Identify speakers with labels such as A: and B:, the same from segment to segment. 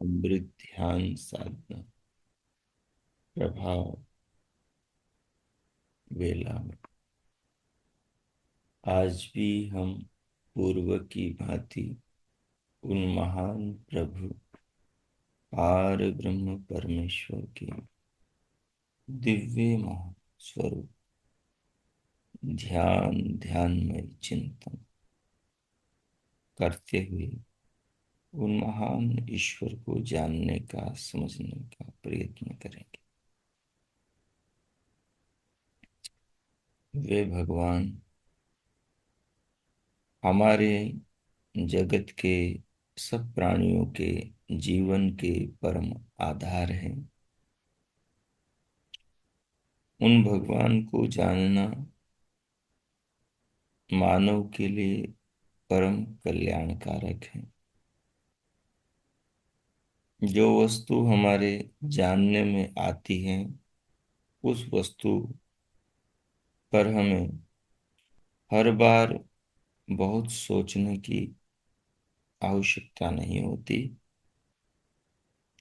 A: अमृत ध्यान साधना प्रभाव वेला में आज भी हम पूर्व की भांति उन महान प्रभु पार ब्रह्म परमेश्वर के दिव्य महान स्वरूप ध्यानमय चिंतन करते हुए उन महान ईश्वर को जानने का समझने का प्रयत्न करेंगे। वे भगवान हमारे जगत के सब प्राणियों के जीवन के परम आधार हैं। उन भगवान को जानना मानव के लिए परम कल्याणकारक है। जो वस्तु हमारे जानने में आती है उस वस्तु पर हमें हर बार बहुत सोचने की आवश्यकता नहीं होती।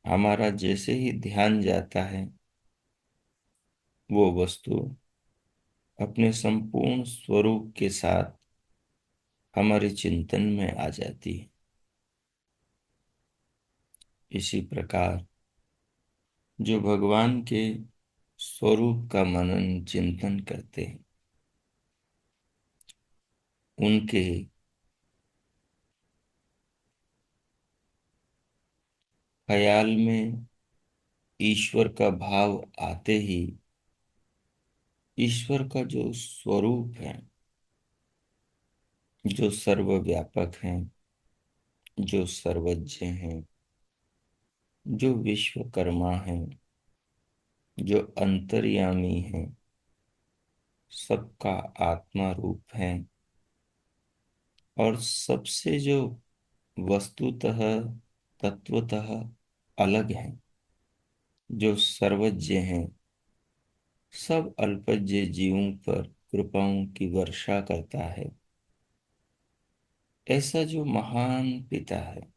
A: हमारा जैसे ही ध्यान जाता है वो वस्तु अपने संपूर्ण स्वरूप के साथ हमारे चिंतन में आ जाती है। इसी प्रकार जो भगवान के स्वरूप का मनन चिंतन करते हैं उनके ख्याल में ईश्वर का भाव आते ही ईश्वर का जो स्वरूप है, जो सर्वव्यापक है, जो सर्वज्ञ है, जो विश्वकर्मा है, जो अंतर्यामी है, सबका आत्मा रूप है और सबसे जो वस्तुतः तत्वतः अलग है, जो सर्वज्ञ है, सब अल्पज्ञ जीवों पर कृपाओं की वर्षा करता है, ऐसा जो महान पिता है,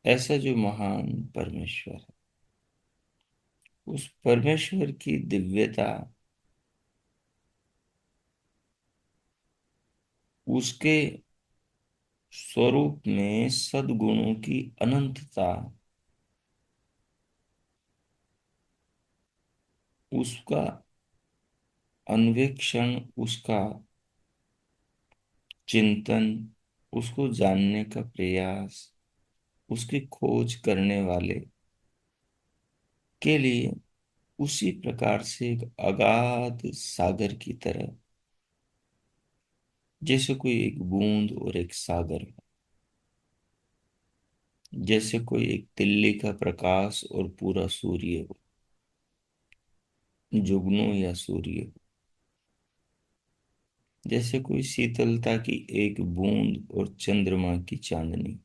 A: ऐसा जो महान परमेश्वर है, उस परमेश्वर की दिव्यता, उसके स्वरूप में सद्गुणों की अनंतता, उसका अन्वेषण, उसका चिंतन, उसको जानने का प्रयास, उसकी खोज करने वाले के लिए उसी प्रकार से एक अगाध सागर की तरह, जैसे कोई एक बूंद और एक सागर हो, जैसे कोई एक तिल्ली का प्रकाश और पूरा सूर्य हो, जुगनू या सूर्य हो, जैसे कोई शीतलता की एक बूंद और चंद्रमा की चांदनी।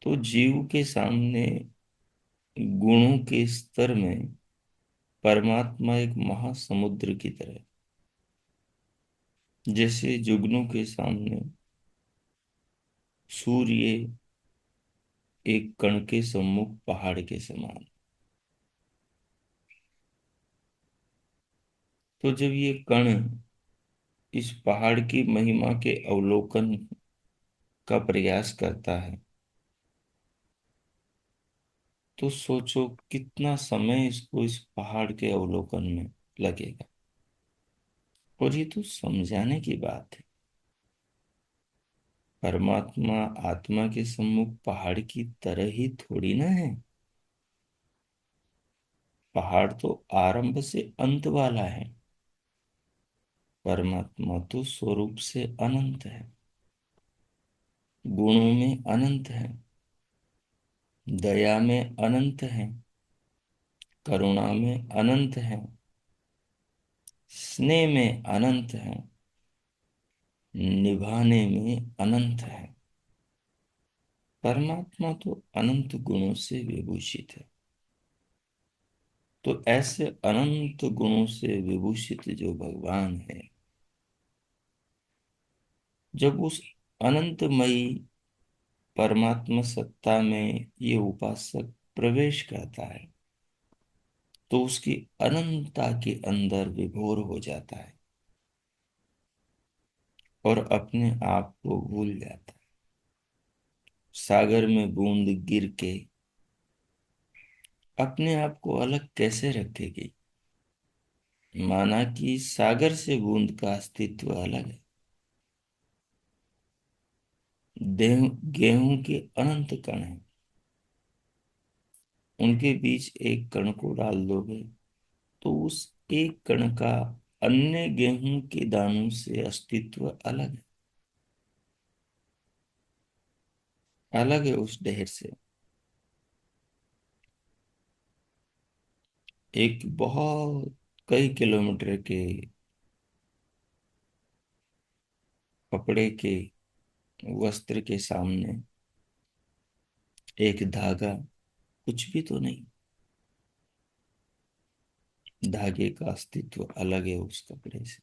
A: तो जीव के सामने गुणों के स्तर में परमात्मा एक महासमुद्र की तरह, जैसे जुगनू के सामने सूर्य एक कण के सम्मुख पहाड़ के समान। तो जब ये कण इस पहाड़ की महिमा के अवलोकन का प्रयास करता है, तो सोचो कितना समय इसको इस पहाड़ के अवलोकन में लगेगा। और ये तो समझाने की बात है। परमात्मा आत्मा के सम्मुख पहाड़ की तरह ही थोड़ी ना है। पहाड़ तो आरंभ से अंत वाला है। परमात्मा तो स्वरूप से अनंत है, गुणों में अनंत है, दया में अनंत है, करुणा में अनंत है, स्नेह में अनंत है, निभाने में अनंत है। परमात्मा तो अनंत गुणों से विभूषित है। तो ऐसे अनंत गुणों से विभूषित जो भगवान है, जब उस अनंतमयी परमात्मा सत्ता में ये उपासक प्रवेश करता है, तो उसकी अनंतता के अंदर विभोर हो जाता है और अपने आप को भूल जाता है। सागर में बूंद गिर के अपने आप को अलग कैसे रखेगी? माना कि सागर से बूंद का अस्तित्व अलग है। गेहूं के अनंत कण हैं, उनके बीच एक कण को डाल दोगे तो उस एक कण का अन्य गेहूं के दानों से अस्तित्व अलग है, अलग है उस ढेर से। एक बहुत कई किलोमीटर के कपड़े के वस्त्र के सामने एक धागा कुछ भी तो नहीं। धागे का अस्तित्व अलग है उस कपड़े से।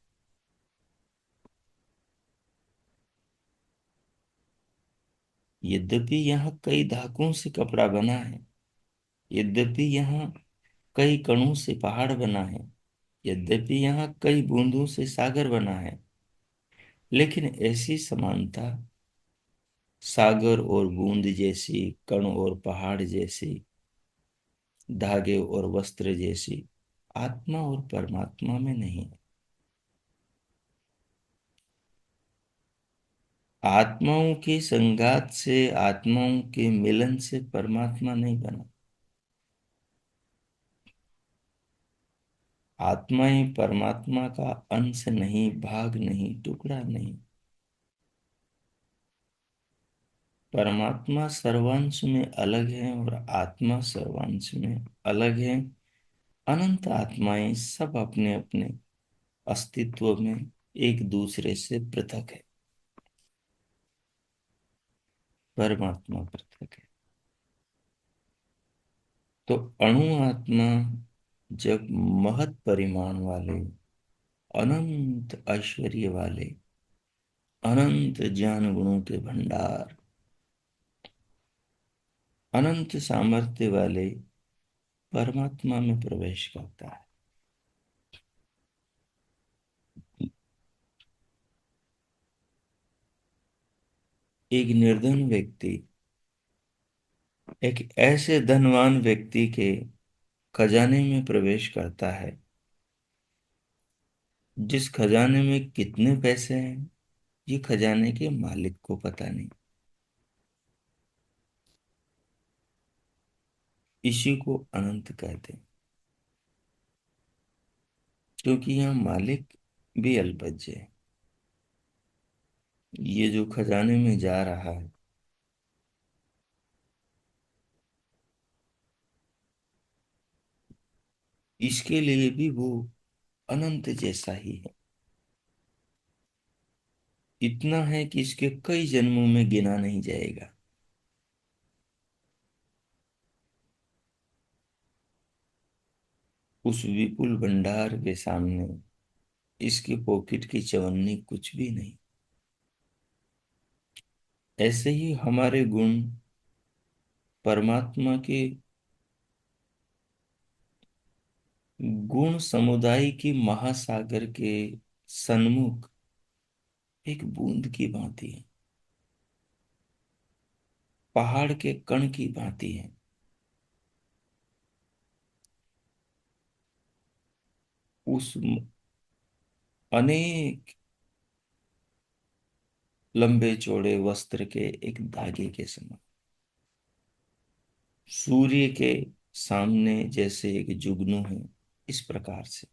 A: यद्यपि यहाँ कई धागों से कपड़ा बना है, यद्यपि यहाँ कई कणों से पहाड़ बना है, यद्यपि यहाँ कई बूंदों से सागर बना है, लेकिन ऐसी समानता सागर और बूंद जैसी, कण और पहाड़ जैसी, धागे और वस्त्र जैसी आत्मा और परमात्मा में नहीं है। आत्माओं के संगात से, आत्माओं के मिलन से परमात्मा नहीं बना। आत्माएं परमात्मा का अंश नहीं, भाग नहीं, टुकड़ा नहीं। परमात्मा सर्वांश में अलग है और आत्मा सर्वांश में अलग है। अनंत आत्माएं सब अपने अपने अस्तित्व में एक दूसरे से पृथक है। परमात्मा पृथक है। तो अणु आत्मा जब महत परिमाण वाले, अनंत ऐश्वर्य वाले, अनंत ज्ञान गुणों के भंडार, अनंत सामर्थ्य वाले परमात्मा में प्रवेश करता है, एक निर्धन व्यक्ति एक ऐसे धनवान व्यक्ति के खजाने में प्रवेश करता है जिस खजाने में कितने पैसे हैं ये खजाने के मालिक को पता नहीं। इसी को अनंत कहते हैं, क्योंकि यहाँ मालिक भी अल्पज्य है। ये जो खजाने में जा रहा है, इसके लिए भी वो अनंत जैसा ही है। इतना है कि इसके कई जन्मों में गिना नहीं जाएगा। उस विपुल भंडार के सामने इसकी पॉकेट की चवन्नी कुछ भी नहीं। ऐसे ही हमारे गुण परमात्मा के गुण समुदाय की महासागर के सन्मुख एक बूंद की भांति है, पहाड़ के कण की भांति है। उस अनेक लंबे चौड़े वस्त्र के एक धागे के समान, सूर्य के सामने जैसे एक जुगनू है, इस प्रकार से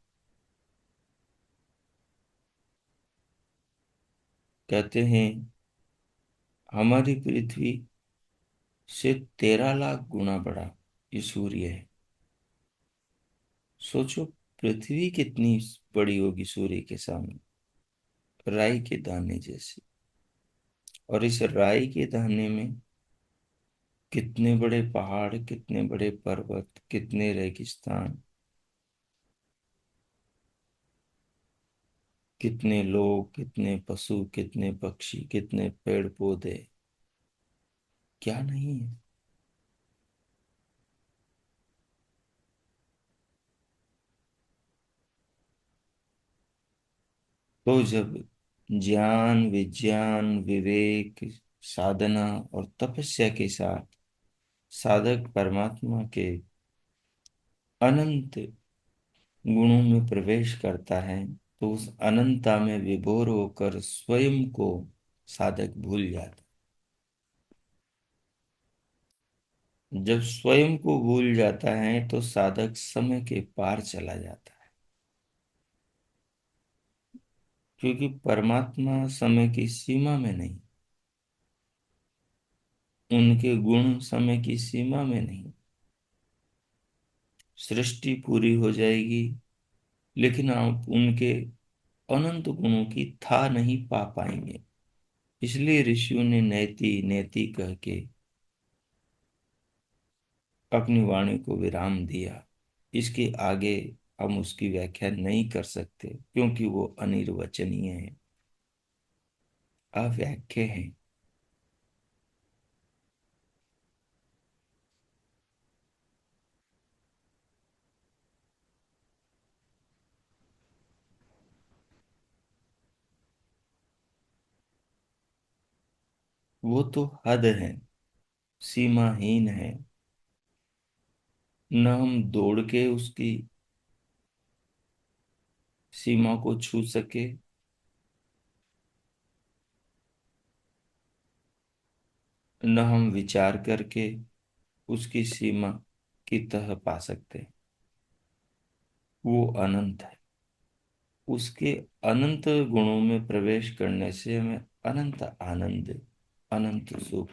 A: कहते हैं हमारी पृथ्वी से 13 लाख गुना बड़ा ये सूर्य है। सोचो पृथ्वी कितनी बड़ी होगी सूर्य के सामने, राई के दाने जैसी। और इस राई के दाने में कितने बड़े पहाड़, कितने बड़े पर्वत, कितने रेगिस्तान, कितने लोग, कितने पशु, कितने पक्षी, कितने पेड़ पौधे, क्या नहीं है। तो जब ज्ञान, विज्ञान, विवेक, साधना और तपस्या के साथ साधक परमात्मा के अनंत गुणों में प्रवेश करता है, तो उस अनंतता में विभोर होकर स्वयं को साधक भूल जाता है। जब स्वयं को भूल जाता है तो साधक समय के पार चला जाता है, क्योंकि परमात्मा समय की सीमा में नहीं, उनके गुण समय की सीमा में नहीं। सृष्टि पूरी हो जाएगी, लेकिन आप उनके अनंत गुणों की था नहीं पा पाएंगे। इसलिए ऋषियों ने नेति नेति कह के अपनी वाणी को विराम दिया। इसके आगे हम उसकी व्याख्या नहीं कर सकते, क्योंकि वो अनिर्वचनीय है, अव्याख्या है। वो तो हद है, सीमाहीन है। न हम दौड़ के उसकी सीमा को छू सके, न हम विचार करके उसकी सीमा की तह पा सकते। वो अनंत है। उसके अनंत गुणों में प्रवेश करने से हमें अनंत आनंद, अनंत सुख,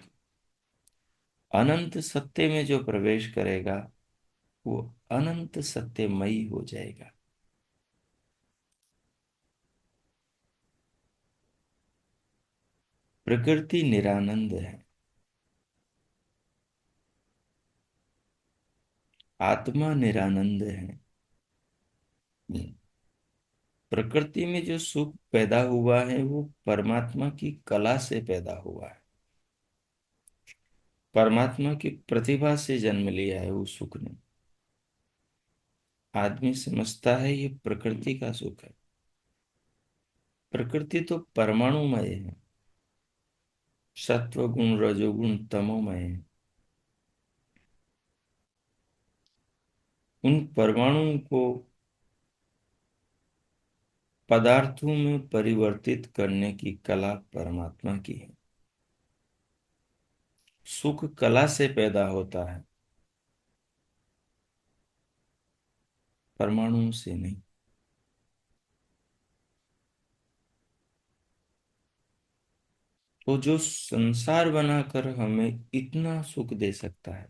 A: अनंत सत्य में जो प्रवेश करेगा वो अनंत सत्यमयी हो जाएगा। प्रकृति निरानंद है, आत्मा निरानंद है। प्रकृति में जो सुख पैदा हुआ है वो परमात्मा की कला से पैदा हुआ है, परमात्मा की प्रतिभा से जन्म लिया है वो सुख ने। आदमी समझता है ये प्रकृति का सुख है। प्रकृति तो परमाणुमय है, सत्व गुण, रजोगुण, तमोमय है। उन परमाणुओं को पदार्थों में परिवर्तित करने की कला परमात्मा की है। सुख कला से पैदा होता है, परमाणुओं से नहीं। तो जो संसार बनाकर हमें इतना सुख दे सकता है,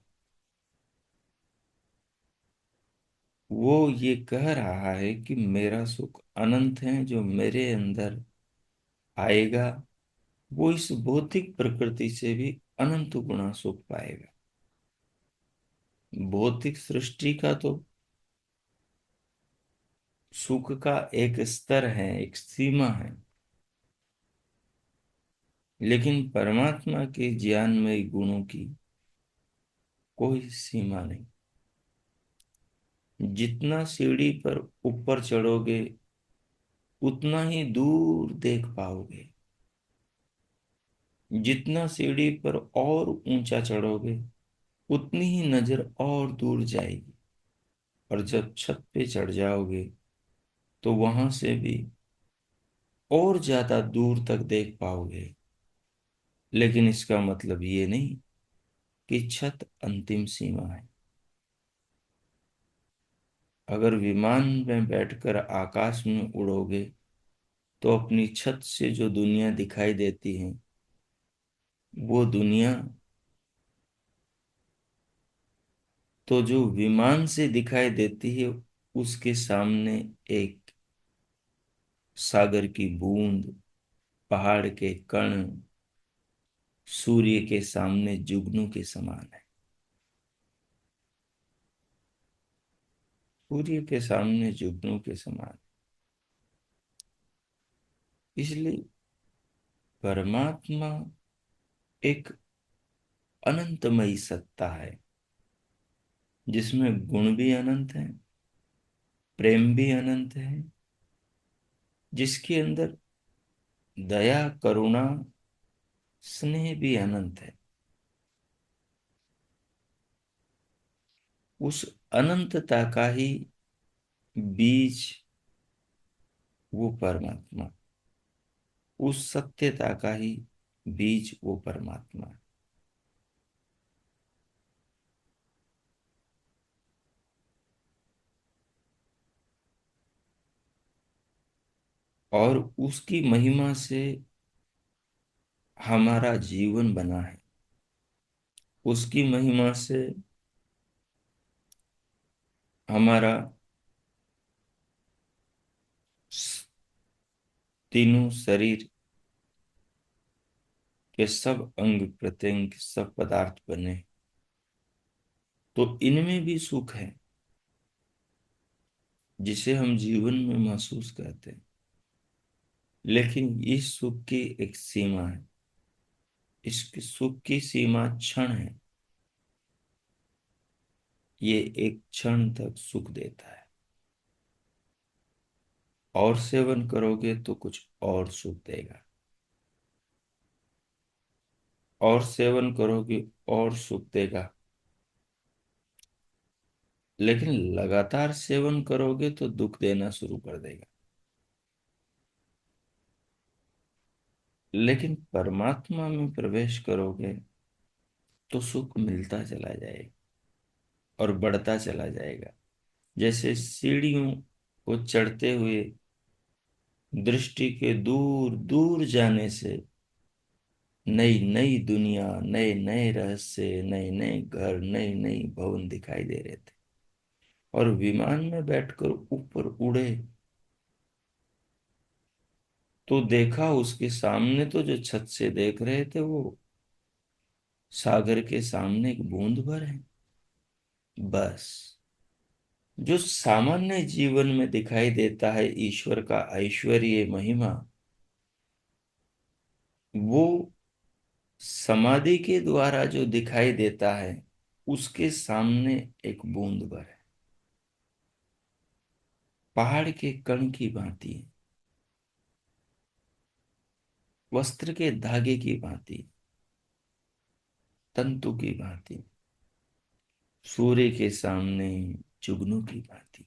A: वो ये कह रहा है कि मेरा सुख अनंत है, जो मेरे अंदर आएगा वो इस भौतिक प्रकृति से भी अनंत गुना सुख पाएगा। भौतिक सृष्टि का तो सुख का एक स्तर है, एक सीमा है, लेकिन परमात्मा के ज्ञानमय गुणों की कोई सीमा नहीं। जितना सीढ़ी पर ऊपर चढ़ोगे उतना ही दूर देख पाओगे। जितना सीढ़ी पर और ऊंचा चढ़ोगे उतनी ही नजर और दूर जाएगी। और जब छत पे चढ़ जाओगे तो वहां से भी और ज्यादा दूर तक देख पाओगे। लेकिन इसका मतलब ये नहीं कि छत अंतिम सीमा है। अगर विमान में बैठकर आकाश में उड़ोगे तो अपनी छत से जो दुनिया दिखाई देती है वो दुनिया तो जो विमान से दिखाई देती है उसके सामने एक सागर की बूंद, पहाड़ के कण, सूर्य के सामने जुगनू के समान है। सूर्य के सामने जुगनू के समान। इसलिए परमात्मा एक अनंतमयी सत्ता है जिसमें गुण भी अनंत है, प्रेम भी अनंत है, जिसके अंदर दया, करुणा, स्नेह भी अनंत है। उस अनंतता का ही बीज वो परमात्मा, उस सत्यता का ही बीज वो परमात्मा है। और उसकी महिमा से हमारा जीवन बना है। उसकी महिमा से हमारा तीनों शरीर के सब अंग प्रत्यंग, सब पदार्थ बने। तो इनमें भी सुख है जिसे हम जीवन में महसूस करते हैं। लेकिन इस सुख की एक सीमा है। इस सुख की सीमा क्षण है। ये एक क्षण तक सुख देता है। और सेवन करोगे तो कुछ और सुख देगा। और सेवन करोगे और सुख देगा। लेकिन लगातार सेवन करोगे तो दुख देना शुरू कर देगा। लेकिन परमात्मा में प्रवेश करोगे तो सुख मिलता चला जाएगा और बढ़ता चला जाएगा। जैसे सीढ़ियों को चढ़ते हुए दृष्टि के दूर दूर जाने से नई नई दुनिया, नए नए रहस्य, नए नए घर, नई नई भवन दिखाई दे रहे थे। और विमान में बैठकर ऊपर उड़े तो देखा उसके सामने तो जो छत से देख रहे थे वो सागर के सामने एक बूंद भर है। बस जो सामान्य जीवन में दिखाई देता है ईश्वर का ऐश्वर्य, महिमा, वो समाधि के द्वारा जो दिखाई देता है उसके सामने एक बूंद भर है। पहाड़ के कण की भांति, वस्त्र के धागे की भांति, तंतु की भांति, सूर्य के सामने जुगनू की भांति।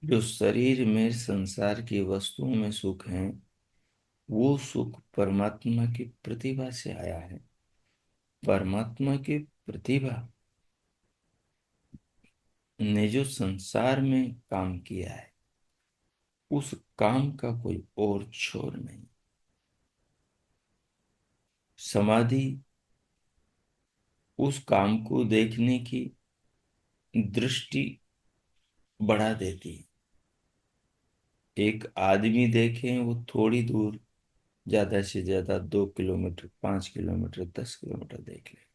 A: जो शरीर में संसार की वस्तुओं में सुख है वो सुख परमात्मा की प्रतिभा से आया है। परमात्मा की प्रतिभा ने जो संसार में काम किया है उस काम का कोई और छोर नहीं। समाधि उस काम को देखने की दृष्टि बढ़ा देती है। एक आदमी देखें वो थोड़ी दूर, ज्यादा से ज्यादा 2 किलोमीटर, 5 किलोमीटर, 10 किलोमीटर देख ले।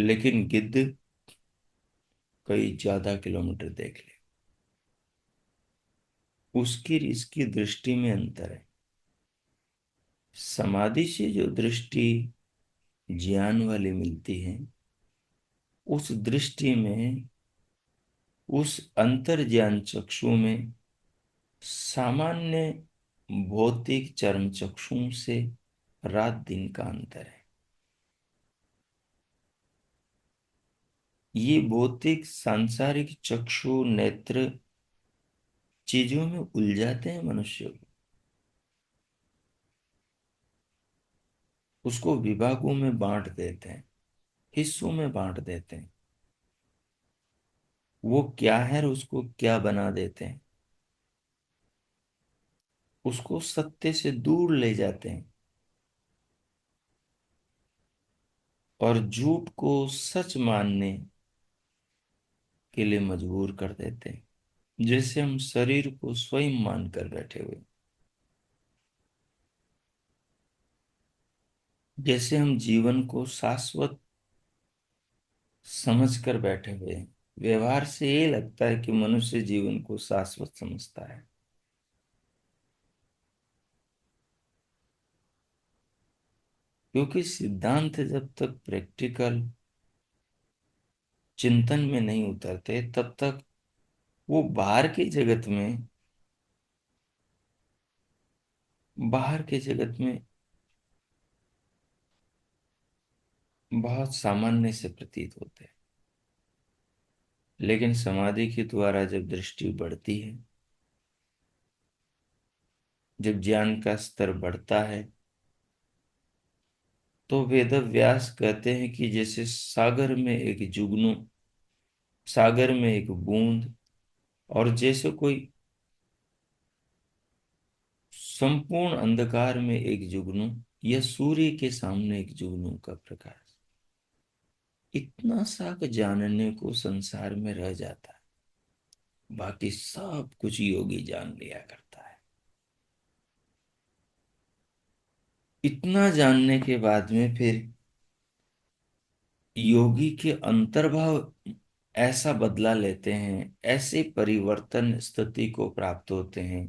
A: लेकिन गिद्ध कई ज्यादा किलोमीटर देख ले। उसकी इसकी दृष्टि में अंतर है। समाधि से जो दृष्टि ज्ञान वाली मिलती है, उस दृष्टि में, उस अंतर ज्ञान चक्षु में सामान्य भौतिक चर्म चक्षुओं से रात दिन का अंतर है। ये भौतिक सांसारिक चक्षु नेत्र चीजों में उलझाते हैं मनुष्य को, उसको विभागों में बांट देते हैं, हिस्सों में बांट देते हैं, वो क्या है और उसको क्या बना देते हैं, उसको सत्य से दूर ले जाते हैं और झूठ को सच मानने के लिए मजबूर कर देते हैं। जैसे हम शरीर को स्वयं मानकर बैठे हुए, जैसे हम जीवन को शाश्वत समझकर बैठे हुए हैं। व्यवहार से ये लगता है कि मनुष्य जीवन को शाश्वत समझता है, क्योंकि सिद्धांत जब तक प्रैक्टिकल चिंतन में नहीं उतरते तब तक वो बाहर के जगत में बहुत सामान्य से प्रतीत होते हैं। लेकिन समाधि के द्वारा जब दृष्टि बढ़ती है, जब ज्ञान का स्तर बढ़ता है, तो वेद व्यास कहते हैं कि जैसे सागर में एक बूंद, और जैसे कोई संपूर्ण अंधकार में एक जुगनू, या सूर्य के सामने एक जुगनू का प्रकाश, इतना सा जानने को संसार में रह जाता है। बाकी सब कुछ योगी जान लिया करता है। इतना जानने के बाद में फिर योगी के अंतर्भाव ऐसा बदला लेते हैं, ऐसे परिवर्तन स्थिति को प्राप्त होते हैं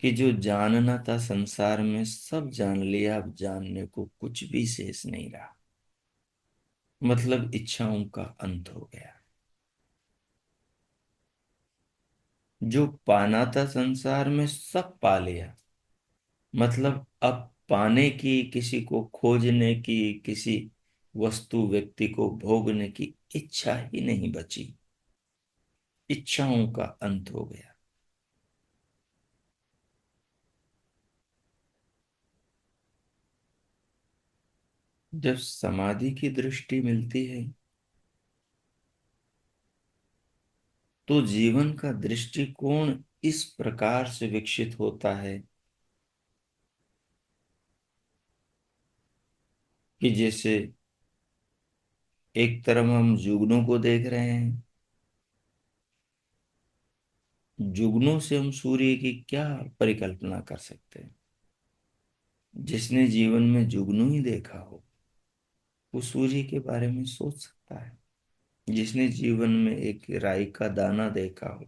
A: कि जो जानना था संसार में सब जान लिया, अब जानने को कुछ भी शेष नहीं रहा। मतलब इच्छाओं का अंत हो गया। जो पाना था संसार में सब पा लिया। मतलब अब पाने की, किसी को खोजने की, किसी वस्तु व्यक्ति को भोगने की इच्छा ही नहीं बची। इच्छाओं का अंत हो गया। जब समाधि की दृष्टि मिलती है तो जीवन का दृष्टिकोण इस प्रकार से विकसित होता है कि जैसे एक तरफ हम जुगनू को देख रहे हैं, जुगनू से हम सूर्य की क्या परिकल्पना कर सकते हैं। जिसने जीवन में जुगनू ही देखा हो वो सूर्य के बारे में सोच सकता है। जिसने जीवन में एक राई का दाना देखा हो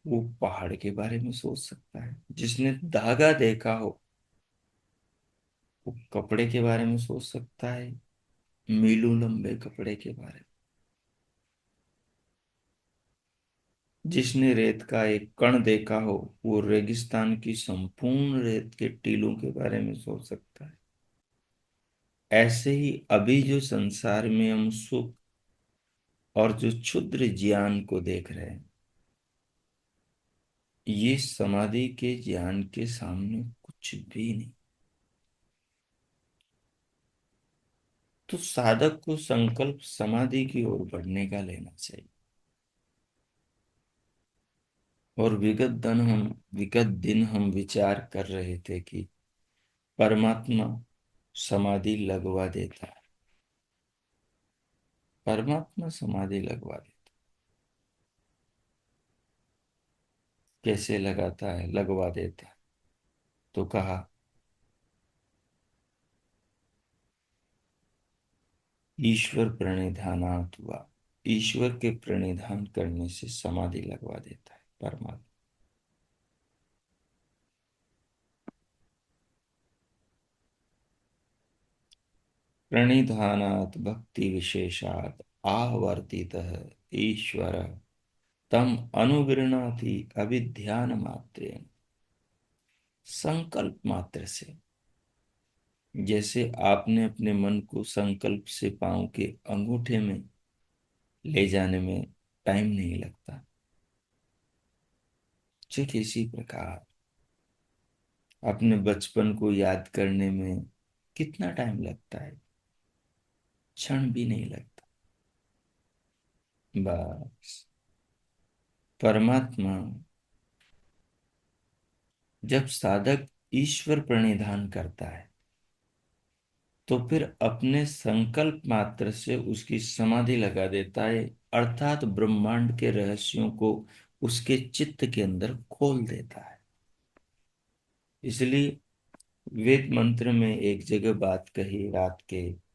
A: वो पहाड़ के बारे में सोच सकता है। जिसने धागा देखा हो वो कपड़े के बारे में सोच सकता है, मीलों लंबे कपड़े के बारे में। जिसने रेत का एक कण देखा हो वो रेगिस्तान की संपूर्ण रेत के टीलों के बारे में सोच सकता है। ऐसे ही अभी जो संसार में हम सुख और जो क्षुद्र ज्ञान को देख रहे हैं, ये समाधि के ज्ञान के सामने कुछ भी नहीं। तो साधक को संकल्प समाधि की ओर बढ़ने का लेना चाहिए। और विगत दिन हम विचार कर रहे थे कि परमात्मा समाधि लगवा देता है। परमात्मा समाधि लगवा देता है। कैसे लगाता है, लगवा देता है? तो कहा, ईश्वर प्रणिधानात् हुआ। ईश्वर के प्रणिधान करने से समाधि लगवा देता है परमात्मा। प्रणिधानात् भक्ति विशेषात् आवर्तितः ईश्वर तम अनुगृह्णाति अभिध्यान मात्रेण। संकल्प मात्र से, जैसे आपने अपने मन को संकल्प से पांव के अंगूठे में ले जाने में टाइम नहीं लगता, ठीक इसी प्रकार अपने बचपन को याद करने में कितना टाइम लगता है? क्षण भी नहीं लगता। बस परमात्मा, जब साधक ईश्वर प्रणिधान करता है तो फिर अपने संकल्प मात्र से उसकी समाधि लगा देता है, अर्थात ब्रह्मांड के रहस्यों को उसके चित्त के अंदर खोल देता है। इसलिए वेद मंत्र में एक जगह बात कही रात के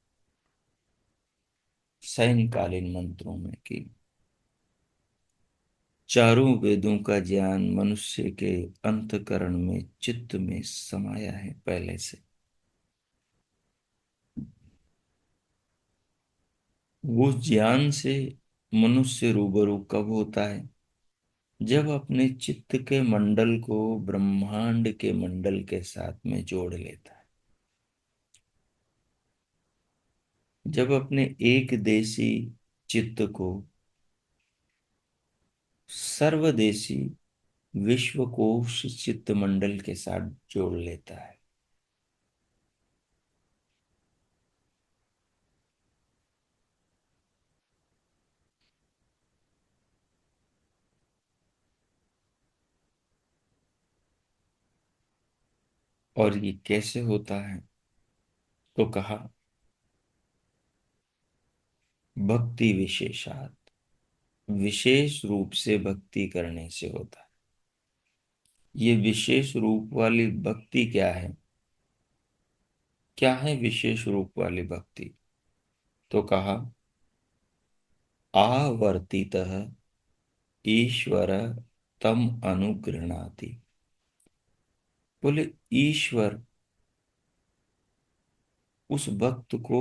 A: सायंकालीन मंत्रों में कि चारों वेदों का ज्ञान मनुष्य के अंतकरण में, चित्त में समाया है पहले से। वो ज्ञान से मनुष्य रूबरू कब होता है? जब अपने चित्त के मंडल को ब्रह्मांड के मंडल के साथ में जोड़ लेता है। जब अपने एक देशी चित्त को सर्वदेशी विश्वकोश चित्त मंडल के साथ जोड़ लेता है। और ये कैसे होता है? तो कहा भक्ति विशेषात, विशेष रूप से भक्ति करने से होता है। ये विशेष रूप वाली भक्ति क्या है? क्या है विशेष रूप वाली भक्ति? तो कहा आवर्तितः ईश्वर तम अनुगृह्णाति। बोले ईश्वर उस भक्त को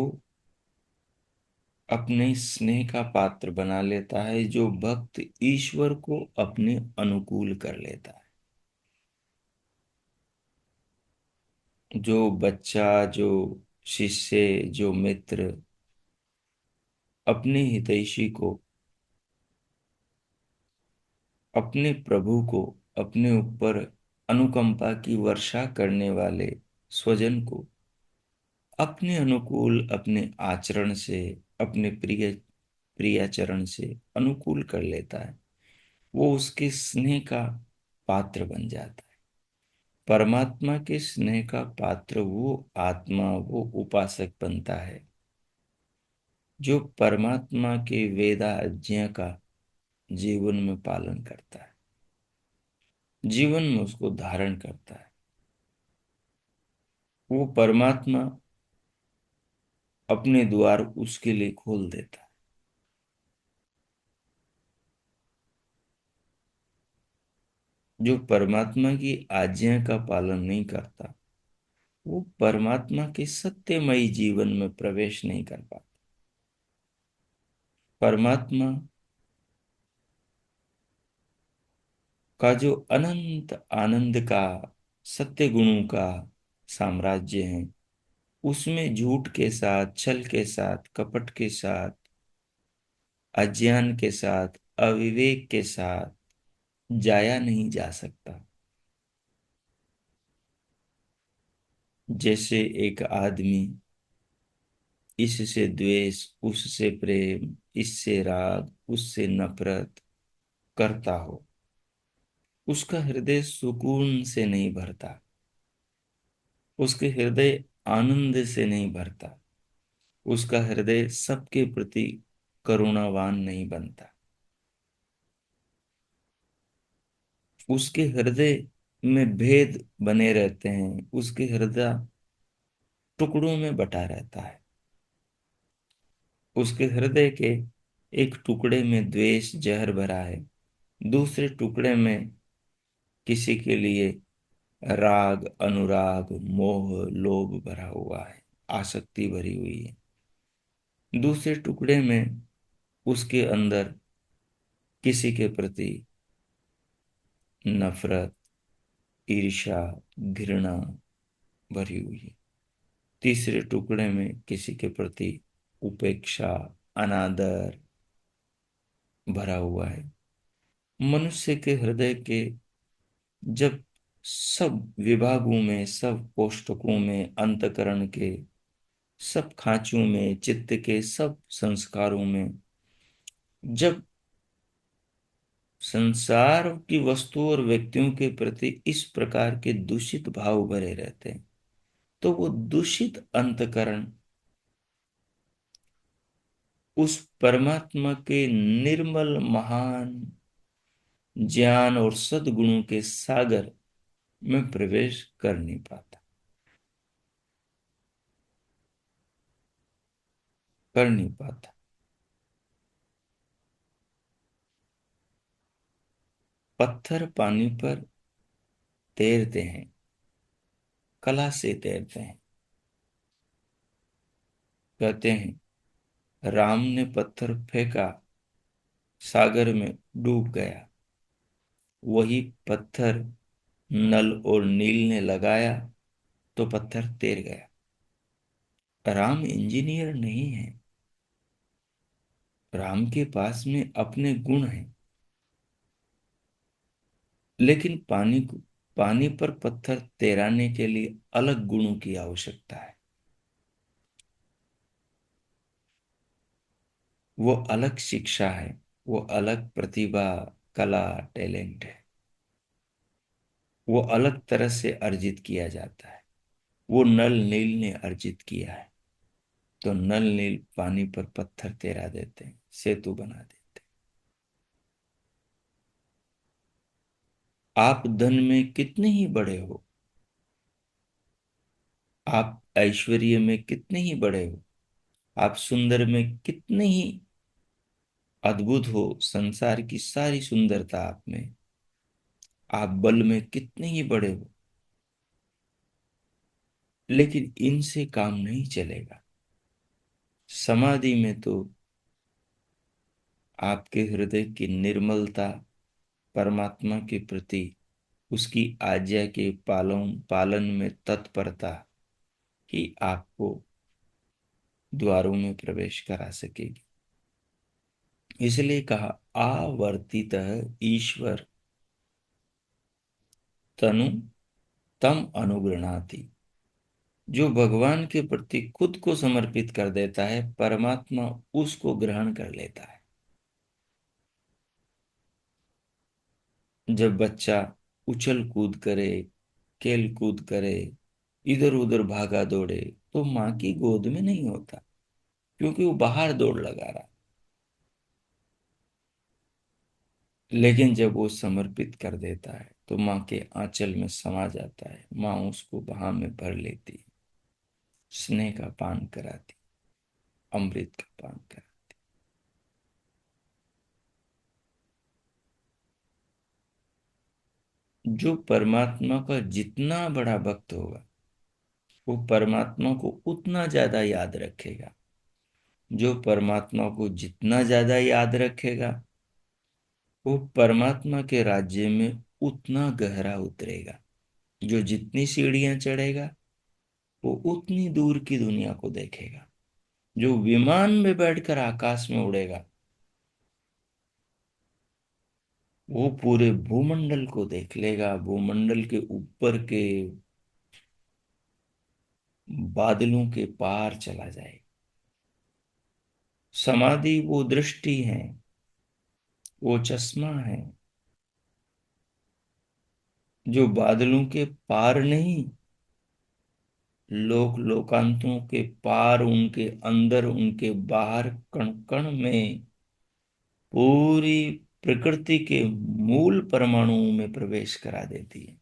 A: अपने स्नेह का पात्र बना लेता है, जो भक्त ईश्वर को अपने अनुकूल कर लेता है। जो बच्चा, जो शिष्य, जो मित्र अपने हितैषी को, अपने प्रभु को, अपने ऊपर अनुकंपा की वर्षा करने वाले स्वजन को अपने अनुकूल, अपने आचरण से, अपने प्रिय प्रियाचरण से अनुकूल कर लेता है, वो उसके स्नेह का पात्र बन जाता है। परमात्मा के स्नेह का पात्र वो आत्मा, वो उपासक बनता है जो परमात्मा के वेदा आज्ञा का जीवन में पालन करता है, जीवन में उसको धारण करता है। वो परमात्मा अपने द्वार उसके लिए खोल देता है। जो परमात्मा की आज्ञा का पालन नहीं करता, वो परमात्मा के सत्यमयी जीवन में प्रवेश नहीं कर पाता। परमात्मा का जो अनंत आनंद का, सत्य गुणों का साम्राज्य है, उसमें झूठ के साथ, छल के साथ, कपट के साथ, अज्ञान के साथ, अविवेक के साथ जाया नहीं जा सकता। जैसे एक आदमी इससे द्वेष, उससे प्रेम, इससे राग, उससे नफरत करता हो, उसका हृदय सुकून से नहीं भरता, उसके हृदय आनंद से नहीं भरता, उसका हृदय सबके प्रति करुणावान नहीं बनता। उसके हृदय में भेद बने रहते हैं, उसके हृदय टुकड़ों में बटा रहता है। उसके हृदय के एक टुकड़े में द्वेष जहर भरा है, दूसरे टुकड़े में किसी के लिए राग, अनुराग, मोह, लोभ भरा हुआ है, आसक्ति भरी हुई है। दूसरे टुकड़े में उसके अंदर किसी के प्रति नफरत, ईर्ष्या, घृणा भरी हुई है। तीसरे टुकड़े में किसी के प्रति उपेक्षा, अनादर भरा हुआ है। मनुष्य के हृदय के जब सब विभागों में, सब कोष्ठकों में, अंतकरण के सब खांचों में, चित्त के सब संस्कारों में जब संसार की वस्तु और व्यक्तियों के प्रति इस प्रकार के दूषित भाव भरे रहते हैं, तो वो दूषित अंतकरण उस परमात्मा के निर्मल महान ज्ञान और सद्गुणों के सागर में प्रवेश कर नहीं पाता, कर नहीं पाता। पत्थर पानी पर तैरते हैं, कला से तैरते हैं। कहते हैं राम ने पत्थर फेंका, सागर में डूब गया। वही पत्थर नल और नील ने लगाया तो पत्थर तैर गया। राम इंजीनियर नहीं है, राम के पास में अपने गुण हैं, लेकिन पानी पर पत्थर तैराने के लिए अलग गुणों की आवश्यकता है। वो अलग शिक्षा है, वो अलग प्रतिभा, कला, टैलेंट है। वो अलग तरह से अर्जित किया जाता है। वो नल नील ने अर्जित किया है। तो नल नील पानी पर पत्थर तैरा देते हैं, सेतु बना देते हैं। आप धन में कितने ही बड़े हो, आप ऐश्वर्य में कितने ही बड़े हो, आप सुंदर में कितने ही अद्भुत हो, संसार की सारी सुंदरता आप में, आप बल में कितने ही बड़े हो, लेकिन इनसे काम नहीं चलेगा। समाधि में तो आपके हृदय की निर्मलता, परमात्मा के प्रति उसकी आज्ञा के पालन पालन में तत्परता ही आपको द्वारों में प्रवेश करा सकेगी। इसलिए कहा आवर्तितः ईश्वर तनु तम अनुगृणाति। जो भगवान के प्रति खुद को समर्पित कर देता है, परमात्मा उसको ग्रहण कर लेता है। जब बच्चा उछल कूद करे, खेल कूद करे, इधर उधर भागा दौड़े, तो माँ की गोद में नहीं होता, क्योंकि वो बाहर दौड़ लगा रहा। लेकिन जब वो समर्पित कर देता है तो माँ के आंचल में समा जाता है, माँ उसको बाह में भर लेती है, स्नेह का पान कराती, अमृत का पान कराती। जो परमात्मा का जितना बड़ा भक्त होगा, वो परमात्मा को उतना ज्यादा याद रखेगा। जो परमात्मा को जितना ज्यादा याद रखेगा, वो परमात्मा के राज्य में उतना गहरा उतरेगा। जो जितनी सीढ़ियां चढ़ेगा, वो उतनी दूर की दुनिया को देखेगा। जो विमान में बैठकर आकाश में उड़ेगा, वो पूरे भूमंडल को देख लेगा। भूमंडल के ऊपर के बादलों के पार चला जाएगा। समाधि वो दृष्टि है, वो चश्मा है, जो बादलों के पार नहीं, लोक लोकांतों के पार, उनके अंदर, उनके बाहर, कण कण में पूरी प्रकृति के मूल परमाणुओं में प्रवेश करा देती है।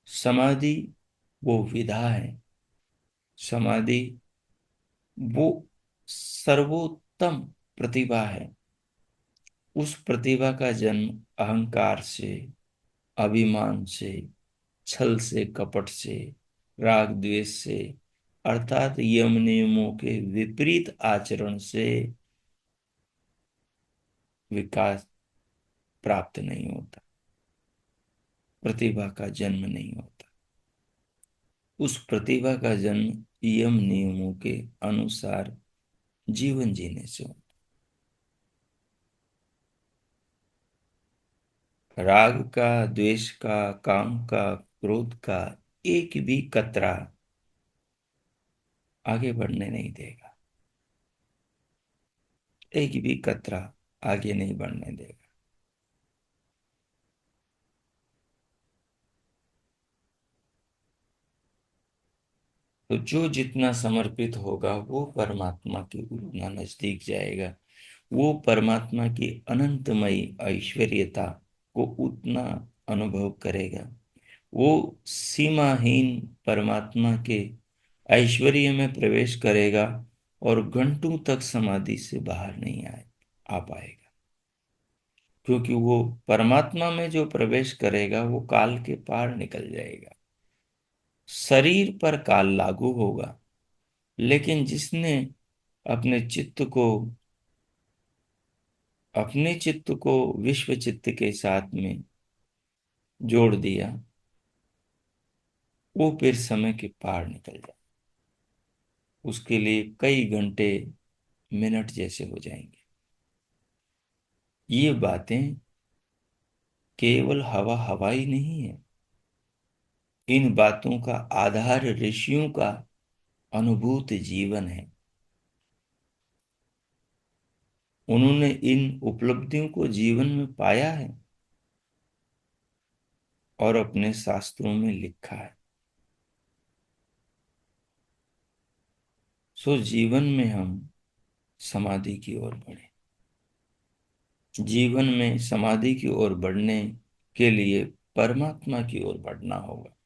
A: समाधि वो विधा है। समाधि वो सर्वोत्तम प्रतिभा है। उस प्रतिभा का जन्म अहंकार से, अभिमान से, छल से, कपट से, राग द्वेष से, अर्थात यम नियमों के विपरीत आचरण से विकास प्राप्त नहीं होता, प्रतिभा का जन्म नहीं होता। उस प्रतिभा का जन्म यम नियमों के अनुसार जीवन जीने से होता। राग का, द्वेष का, काम का, क्रोध का एक भी कतरा आगे बढ़ने नहीं देगा, एक भी कतरा आगे नहीं बढ़ने देगा। तो जो जितना समर्पित होगा वो परमात्मा के उतना नजदीक जाएगा, वो परमात्मा की अनंतमयी ऐश्वर्यता को उतना अनुभव करेगा, वो सीमाहीन परमात्मा के ऐश्वर्य में प्रवेश करेगा और घंटों तक समाधि से बाहर नहीं आए आ पाएगा। क्योंकि वो परमात्मा में जो प्रवेश करेगा वो काल के पार निकल जाएगा। शरीर पर काल लागू होगा, लेकिन जिसने अपने चित्त को अपने चित्त को विश्व चित्त के साथ में जोड़ दिया, वो फिर समय के पार निकल जाए। उसके लिए कई घंटे मिनट जैसे हो जाएंगे। ये बातें केवल हवा हवाई नहीं है। इन बातों का आधार ऋषियों का अनुभूत जीवन है। उन्होंने इन उपलब्धियों को जीवन में पाया है और अपने शास्त्रों में लिखा है। सो जीवन में हम समाधि की ओर बढ़े। जीवन में समाधि की ओर बढ़ने के लिए परमात्मा की ओर बढ़ना होगा।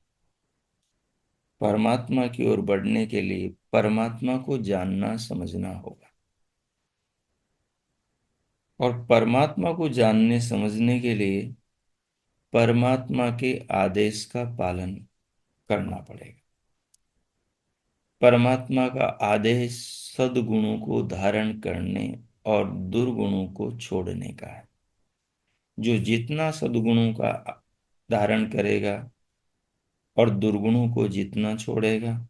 A: परमात्मा की ओर बढ़ने के लिए परमात्मा को जानना समझना होगा। और परमात्मा को जानने समझने के लिए परमात्मा के आदेश का पालन करना पड़ेगा। परमात्मा का आदेश सद्गुणों को धारण करने और दुर्गुणों को छोड़ने का है। जो जितना सद्गुणों का धारण करेगा और दुर्गुणों को जितना छोड़ेगा,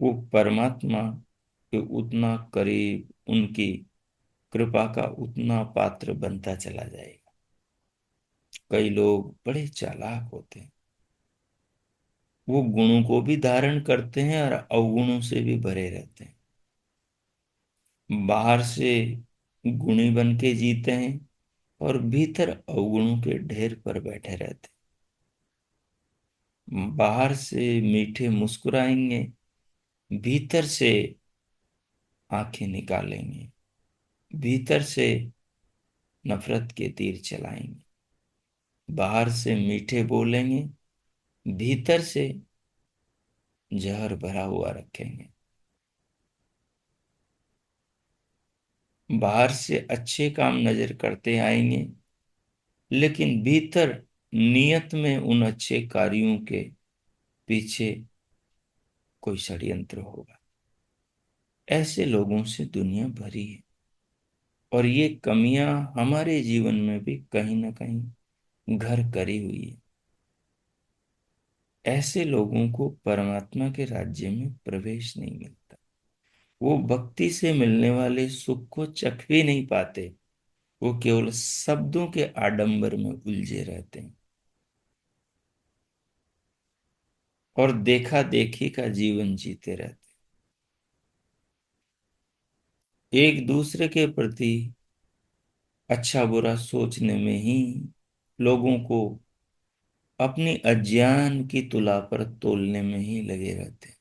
A: वो परमात्मा के उतना करीब, उनकी कृपा का उतना पात्र बनता चला जाएगा। कई लोग बड़े चालाक होते हैं, वो गुणों को भी धारण करते हैं और अवगुणों से भी भरे रहते हैं। बाहर से गुणी बन के जीते हैं और भीतर अवगुणों के ढेर पर बैठे रहते हैं। बाहर से मीठे मुस्कुराएंगे, भीतर से आंखें निकालेंगे, भीतर से नफरत के तीर चलाएंगे। बाहर से मीठे बोलेंगे, भीतर से जहर भरा हुआ रखेंगे। बाहर से अच्छे काम नजर करते आएंगे, लेकिन भीतर नियत में उन अच्छे कार्यों के पीछे कोई षड्यंत्र होगा। ऐसे लोगों से दुनिया भरी है और ये कमियां हमारे जीवन में भी कहीं ना कहीं घर करी हुई है। ऐसे लोगों को परमात्मा के राज्य में प्रवेश नहीं मिलता। वो भक्ति से मिलने वाले सुख को चख भी नहीं पाते। वो केवल शब्दों के आडंबर में उलझे रहते हैं और देखा देखी का जीवन जीते रहते हैं। एक दूसरे के प्रति अच्छा बुरा सोचने में ही लोगों को अपनी अज्ञान की तुला पर तोलने में ही लगे रहते हैं।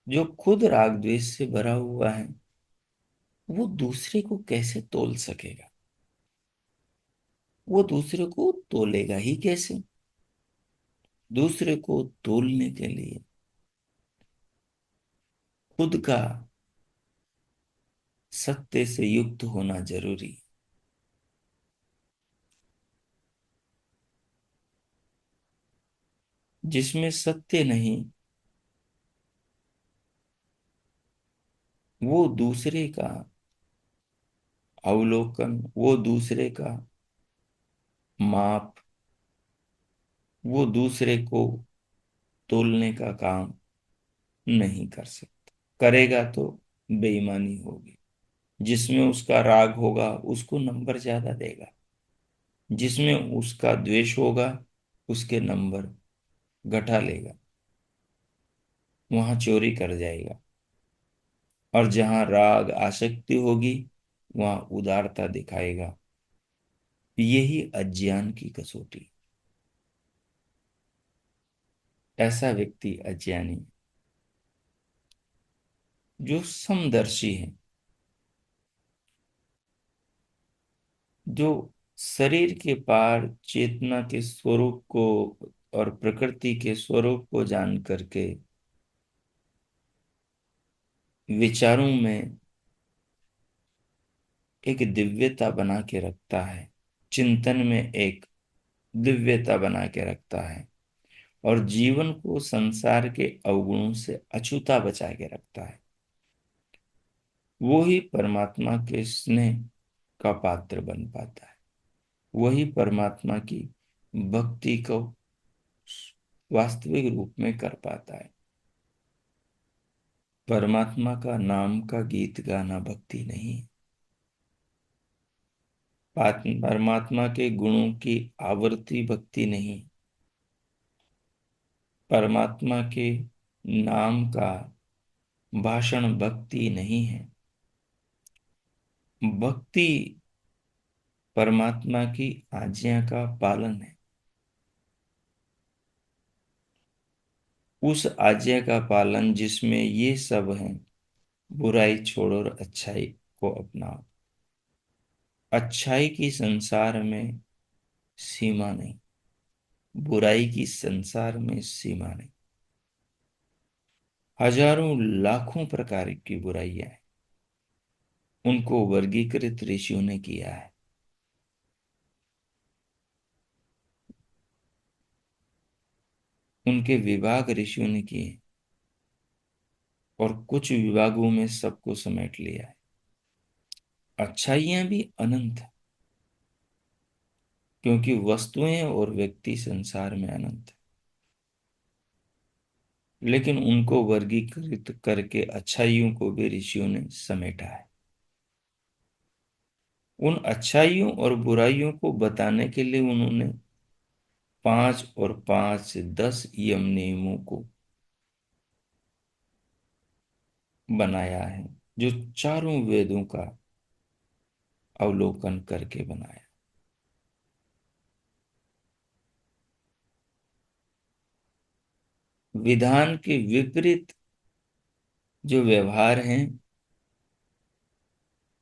A: जो खुद राग द्वेष से भरा हुआ है, वो दूसरे को कैसे तोल सकेगा? वो दूसरे को तोलेगा ही कैसे? दूसरे को तोलने के लिए खुद का सत्य से युक्त होना जरूरी है। जिसमें सत्य नहीं, वो दूसरे का अवलोकन, वो दूसरे का माप, वो दूसरे को तोलने का काम नहीं कर सकता। करेगा तो बेईमानी होगी। जिसमें उसका राग होगा उसको नंबर ज्यादा देगा, जिसमें उसका द्वेष होगा उसके नंबर घटा लेगा, वहां चोरी कर जाएगा। और जहां राग आसक्ति होगी वहां उदारता दिखाएगा। यही अज्ञान की कसौटी। ऐसा व्यक्ति अज्ञानी है, जो समदर्शी है, जो शरीर के पार चेतना के स्वरूप को और प्रकृति के स्वरूप को जान करके विचारों में एक दिव्यता बना के रखता है, चिंतन में एक दिव्यता बना के रखता है, और जीवन को संसार के अवगुणों से अछूता बचा के रखता है। वो ही परमात्मा के स्नेह का पात्र बन पाता है। वही परमात्मा की भक्ति को वास्तविक रूप में कर पाता है। परमात्मा का नाम का गीत गाना भक्ति नहीं है। परमात्मा के गुणों की आवृत्ति भक्ति नहीं। परमात्मा के नाम का भाषण भक्ति नहीं है। भक्ति परमात्मा की आज्ञा का पालन है। उस आज्ञा का पालन जिसमें ये सब है, बुराई छोड़ो और अच्छाई को अपनाओ। अच्छाई की संसार में सीमा नहीं, बुराई की संसार में सीमा नहीं। हजारों लाखों प्रकार की बुराइयां हैं, उनको वर्गीकृत ऋषियों ने किया है। उनके विभाग ऋषियों ने किए, और कुछ विभागों में सबको समेट लिया है। अच्छाइयां भी अनंत है, क्योंकि वस्तुएं और व्यक्ति संसार में अनंत है। लेकिन उनको वर्गीकृत करके अच्छाइयों को भी ऋषियों ने समेटा है। उन अच्छाइयों और बुराइयों को बताने के लिए उन्होंने 5 और 5 10 यम नियमों को बनाया है, जो चारों वेदों का अवलोकन करके बनाया। विधान के विपरीत जो व्यवहार हैं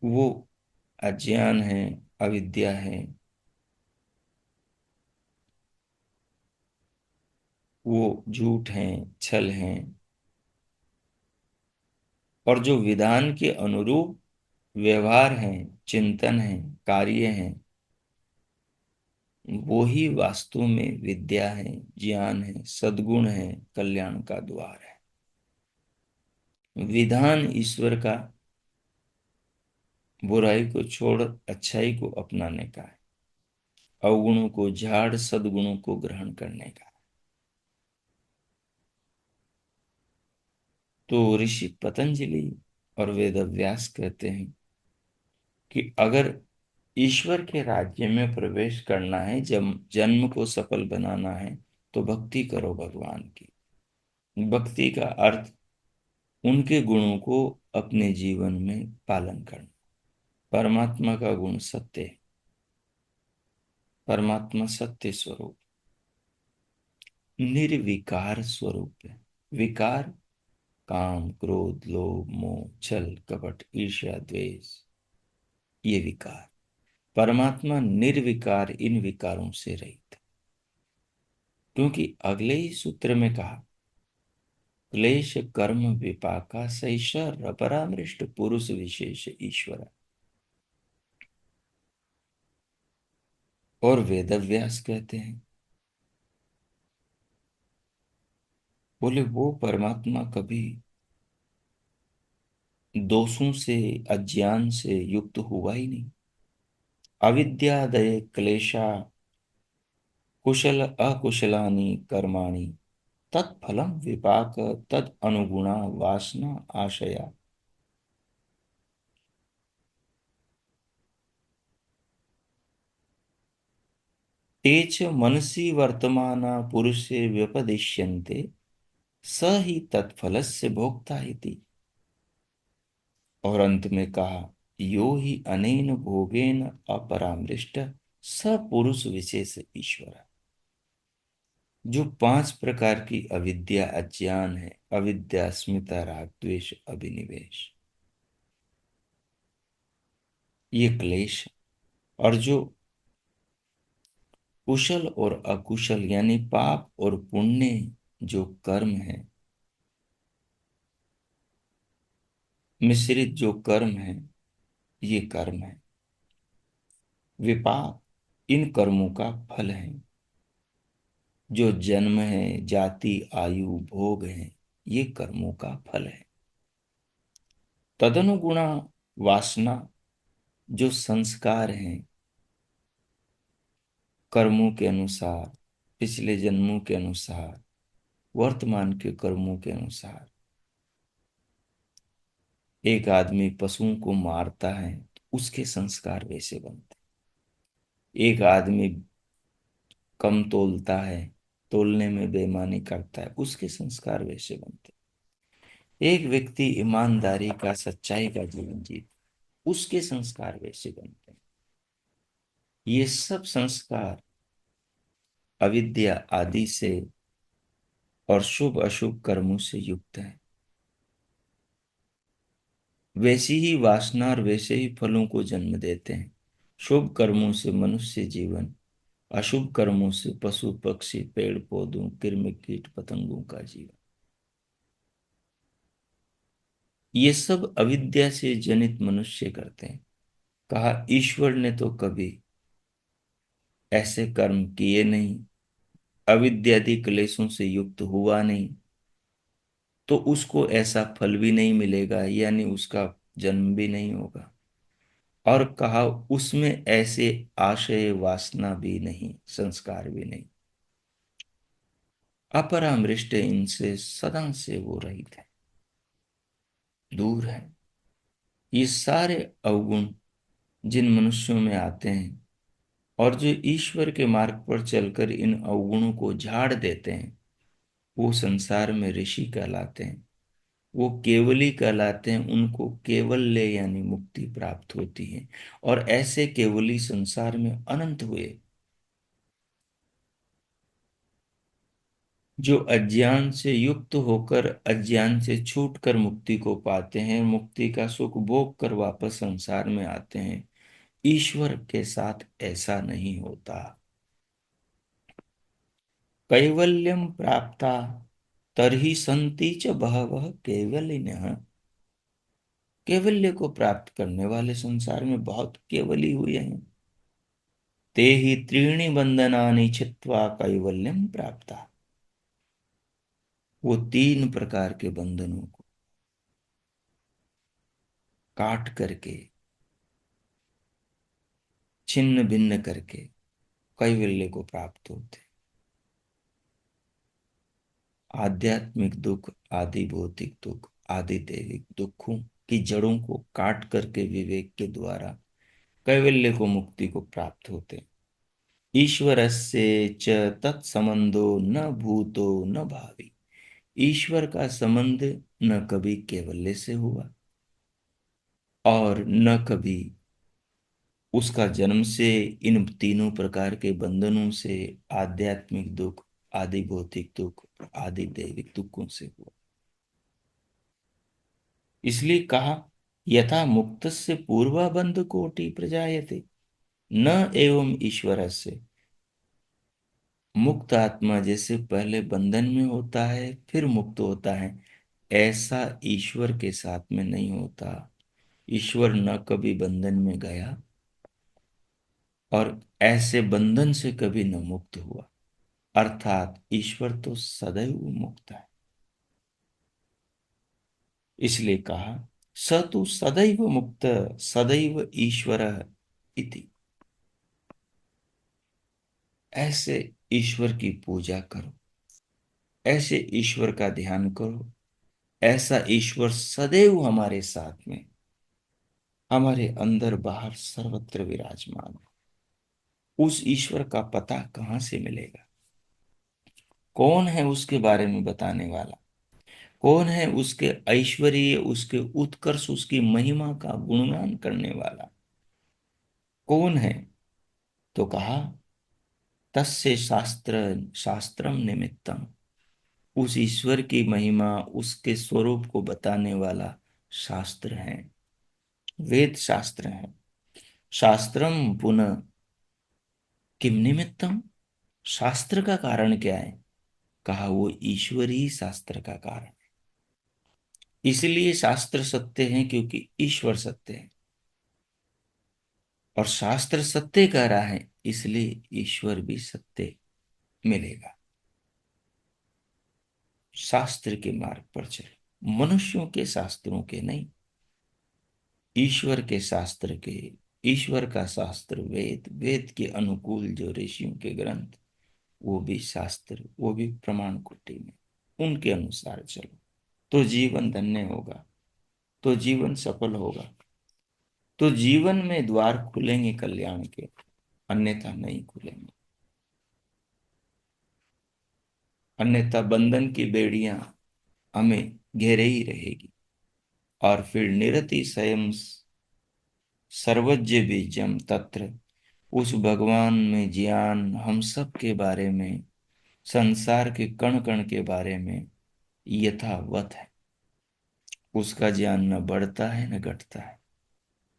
A: वो अज्ञान है, अविद्या है, वो झूठ है, छल है। और जो विधान के अनुरूप व्यवहार है, चिंतन है, कार्य है, वो ही वास्तव में विद्या है, ज्ञान है, सद्गुण है, कल्याण का द्वार है। विधान ईश्वर का बुराई को छोड़ अच्छाई को अपनाने का है, अवगुणों को झाड़ सद्गुणों को ग्रहण करने का है। तो ऋषि पतंजलि और वेदव्यास कहते हैं कि अगर ईश्वर के राज्य में प्रवेश करना है, जब जन्म को सफल बनाना है, तो भक्ति करो भगवान की। भक्ति का अर्थ उनके गुणों को अपने जीवन में पालन करना। परमात्मा का गुण सत्य है। परमात्मा सत्य स्वरूप, निर्विकार स्वरूप है। विकार काम क्रोध लोभ मोह छल कपट ईर्ष्या द्वेष, ये विकार। परमात्मा निर्विकार, इन विकारों से रहित। क्योंकि अगले ही सूत्र में कहा, क्लेश कर्म विपाका सैष रपरामृष्ट पुरुष विशेष ईश्वर। और वेदव्यास कहते हैं, बोले वो परमात्मा कभी दोषों से, अज्ञान से युक्त हुआ ही नहीं। अविद्यादय क्लेशा कुशल अकुशलानि कर्माणि तत्फलम विपाक तद अनुगुणा वासना आशया। ते च मनसि वर्तमान पुरुषे व्यपदिश्यन्ते स ही तत्फलस्य भोक्ता इति। और अंत में कहा, यो ही अनेन भोगेन अपरामृष्ट स पुरुष विशेष ईश्वर। जो पांच प्रकार की अविद्या अज्ञान है, अविद्या अस्मिता राग द्वेष अभिनिवेश, ये क्लेश, और जो कुशल और अकुशल यानी पाप और पुण्य जो कर्म है, मिश्रित जो कर्म है, ये कर्म है। विपाक इन कर्मों का फल है। जो जन्म है, जाति, आयु, भोग है, ये कर्मों का फल है। तदनुगुणा वासना जो संस्कार हैं, कर्मों के अनुसार, पिछले जन्मों के अनुसार, वर्तमान के कर्मों के अनुसार। एक आदमी पशुओं को मारता है तो उसके संस्कार वैसे बनते हैं। एक आदमी कम तोलता है, तोलने में बेईमानी करता है, उसके संस्कार वैसे बनते हैं। एक व्यक्ति ईमानदारी का, सच्चाई का जीवन जीता, उसके संस्कार वैसे बनते हैं। ये सब संस्कार अविद्या आदि से और शुभ अशुभ कर्मों से युक्त है। वैसी ही वासना और वैसे ही फलों को जन्म देते हैं। शुभ कर्मों से मनुष्य जीवन, अशुभ कर्मों से पशु पक्षी पेड़ पौधों कृमि कीट पतंगों का जीवन। ये सब अविद्या से जनित मनुष्य करते हैं। कहा, ईश्वर ने तो कभी ऐसे कर्म किए नहीं, अविद्यादि क्लेशों से युक्त हुआ नहीं, तो उसको ऐसा फल भी नहीं मिलेगा, यानी उसका जन्म भी नहीं होगा। और कहा, उसमें ऐसे आशय वासना भी नहीं, संस्कार भी नहीं। अपरामृष्ट इनसे सदा से वो रहित है, दूर है। ये सारे अवगुण जिन मनुष्यों में आते हैं और जो ईश्वर के मार्ग पर चलकर इन अवगुणों को झाड़ देते हैं, वो संसार में ऋषि कहलाते हैं, वो केवली कहलाते हैं। उनको केवल्य यानी मुक्ति प्राप्त होती है। और ऐसे केवली संसार में अनंत हुए। जो अज्ञान से युक्त होकर अज्ञान से छूटकर मुक्ति को पाते हैं, मुक्ति का सुख भोग कर वापस संसार में आते हैं, ईश्वर के साथ ऐसा नहीं होता। कैवल्यम प्राप्ता तरही संति च बहवः केवलिनः। कैवल्य को प्राप्त करने वाले संसार में बहुत केवली हुए हैं। ते ही त्रीणि बंधनानि छित्त्वा कैवल्यम प्राप्ता। वो तीन प्रकार के बंधनों को काट करके, छिन्न भिन्न करके कैवल्य को प्राप्त होते। आध्यात्मिक दुख, आदि भौतिक दुख, आदि दैविक दुखों की जड़ों को काट करके विवेक के द्वारा कैवल्य को, मुक्ति को प्राप्त होते। ईश्वरस्य च तत्संबंधो न भूतो न भावी। ईश्वर का संबंध न कभी कैवल्य से हुआ और न कभी उसका जन्म से इन तीनों प्रकार के बंधनों से, आध्यात्मिक दुख, आदि भौतिक दुख, आदि दैविक दुखों से हुआ। इसलिए कहा, यथा मुक्तस्य पूर्वबंध कोटि प्रजायते न एवं ईश्वरस्य। मुक्त आत्मा जैसे पहले बंधन में होता है फिर मुक्त होता है, ऐसा ईश्वर के साथ में नहीं होता। ईश्वर न कभी बंधन में गया और ऐसे बंधन से कभी न मुक्त हुआ। अर्थात ईश्वर तो सदैव मुक्त है। इसलिए कहा, स तु सदैव मुक्त सदैव ईश्वर इति। ऐसे ईश्वर की पूजा करो, ऐसे ईश्वर का ध्यान करो, ऐसा ईश्वर सदैव हमारे साथ में, हमारे अंदर बाहर सर्वत्र विराजमान। उस ईश्वर का पता कहाँ से मिलेगा? कौन है उसके बारे में बताने वाला? कौन है उसके ऐश्वर्य, उसके उत्कर्ष, उसकी महिमा का गुणगान करने वाला? कौन है? तो कहा, तस्य शास्त्रम निमित्तम। उस ईश्वर की महिमा, उसके स्वरूप को बताने वाला शास्त्र है, वेद शास्त्र है। शास्त्रम पुनः किम निमित्तम। शास्त्र का कारण क्या है? कहा, वो ईश्वर ही शास्त्र का कारण है। इसलिए शास्त्र सत्य है क्योंकि ईश्वर सत्य है, और शास्त्र सत्य कह रहा है इसलिए ईश्वर भी सत्य मिलेगा। शास्त्र के मार्ग पर चले, मनुष्यों के शास्त्रों के नहीं, ईश्वर के शास्त्र के। ईश्वर का शास्त्र वेद, वेद के अनुकूल जो ऋषियों के ग्रंथ, वो भी शास्त्र, वो भी प्रमाण कुटी में, उनके अनुसार चलो तो जीवन धन्य होगा, तो जीवन सफल होगा, तो जीवन में द्वार खुलेंगे कल्याण के, अन्यथा नहीं खुलेंगे। अन्यथा बंधन की बेड़ियां हमें घेरे ही रहेगी, और फिर निरति स्वयं सर्वज्ञ बीजम तत्र। उस भगवान में ज्ञान हम सब के बारे में, संसार के कण कण के बारे में यथावत है। उसका ज्ञान न बढ़ता है न घटता है।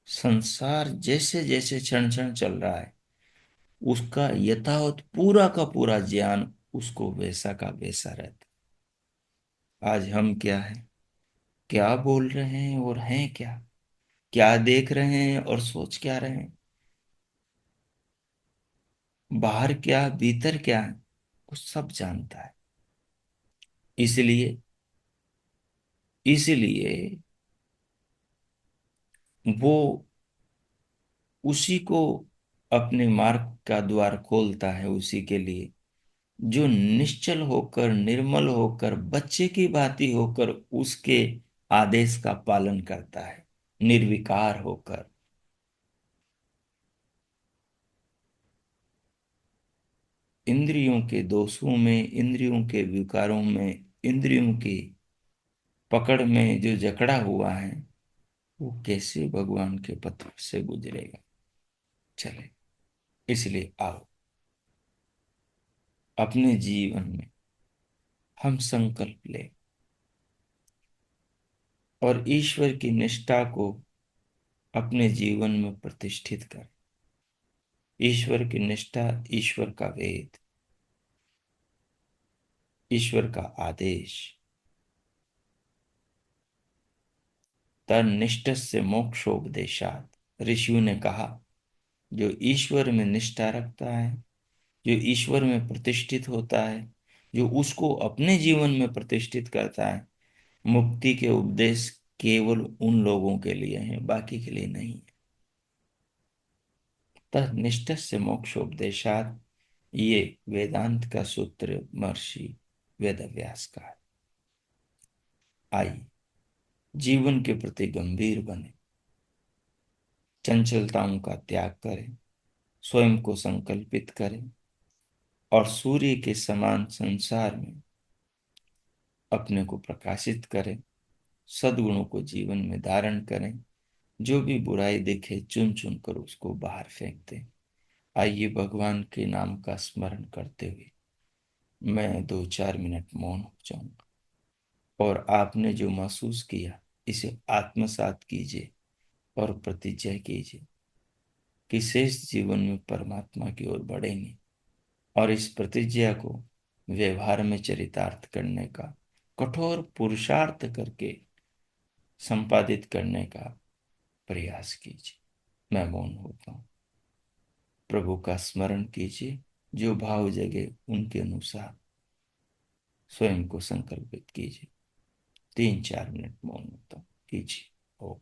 A: संसार जैसे जैसे क्षण क्षण चल रहा है, उसका यथावत पूरा का पूरा ज्ञान उसको वैसा का वैसा रहता है। आज हम क्या है, क्या बोल रहे हैं और हैं क्या, क्या देख रहे हैं और सोच क्या रहे हैं, बाहर क्या भीतर क्या है, वो सब जानता है। इसलिए इसलिए वो उसी को अपने मार्ग का द्वार खोलता है, उसी के लिए जो निश्चल होकर, निर्मल होकर, बच्चे की भांति होकर उसके आदेश का पालन करता है, निर्विकार होकर। इंद्रियों के दोषों में, इंद्रियों के विकारों में, इंद्रियों की पकड़ में जो जकड़ा हुआ है, वो कैसे भगवान के पथ से गुजरेगा? चले, इसलिए आओ अपने जीवन में हम संकल्प लें और ईश्वर की निष्ठा को अपने जीवन में प्रतिष्ठित करें। ईश्वर की निष्ठा, ईश्वर का वेद, ईश्वर का आदेश। तन्निष्ठ से मोक्षोपदेशात। ऋषियों ने कहा, जो ईश्वर में निष्ठा रखता है, जो ईश्वर में प्रतिष्ठित होता है, जो उसको अपने जीवन में प्रतिष्ठित करता है, मुक्ति के उपदेश केवल उन लोगों के लिए हैं, बाकी के लिए नहीं है। तन्निष्ठ से मोक्षोपदेशात, ये वेदांत का सूत्र महर्षि वेदव्यास का है। आइए जीवन के प्रति गंभीर बने, चंचलताओं का त्याग करें, स्वयं को संकल्पित करें, और सूर्य के समान संसार में अपने को प्रकाशित करें, सद्गुणों को जीवन में धारण करें। जो भी बुराई दिखे चुन चुन कर उसको बाहर फेंक दें। आइए भगवान के नाम का स्मरण करते हुए मैं 2-4 मिनट मौन हो जाऊंगा, और आपने जो महसूस किया इसे आत्मसात कीजिए और प्रतिज्ञा कीजिए कि शेष जीवन में परमात्मा की ओर बढ़ेंगे, और इस प्रतिज्ञा को व्यवहार में चरितार्थ करने का कठोर पुरुषार्थ करके संपादित करने का प्रयास कीजिए। मैं मौन होता हूँ। प्रभु का स्मरण कीजिए, जो भाव जगे उनके अनुसार स्वयं को संकल्पित कीजिए। 3-4 मिनट मौन होता हूँ, कीजिए। ओ।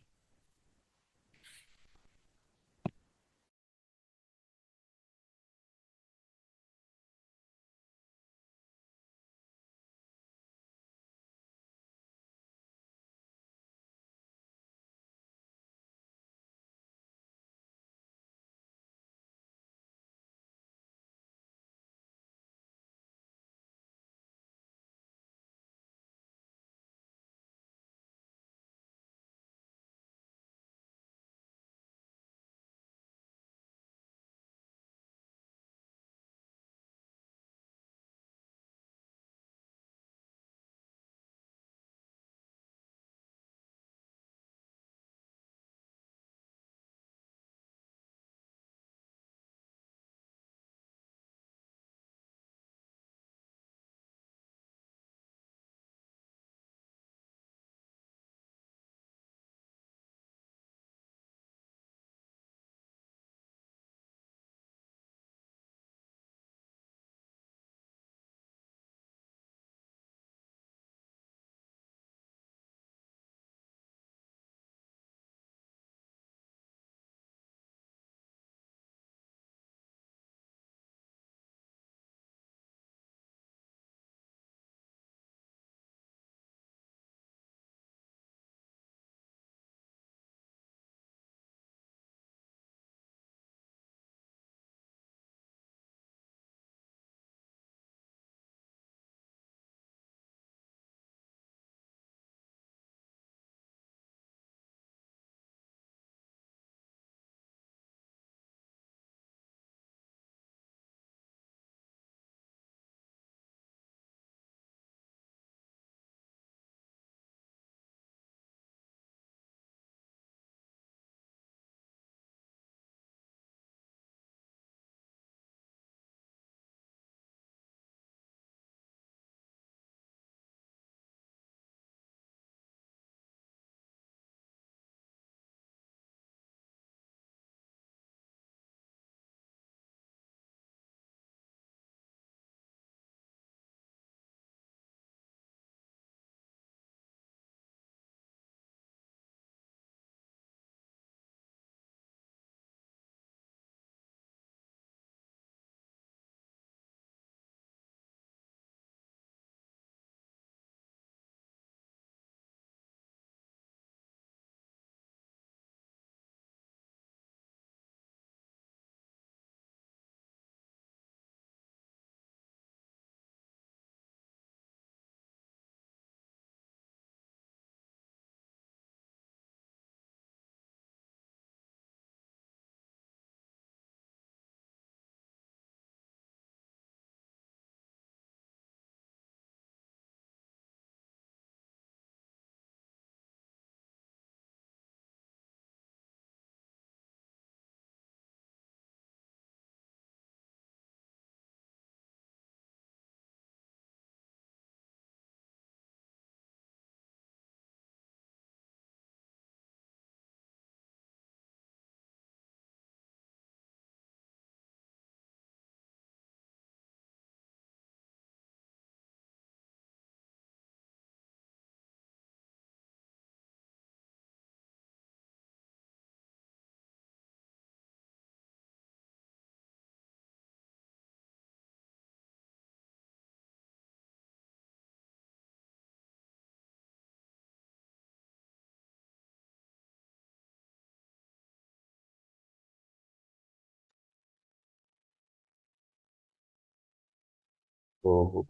A: तो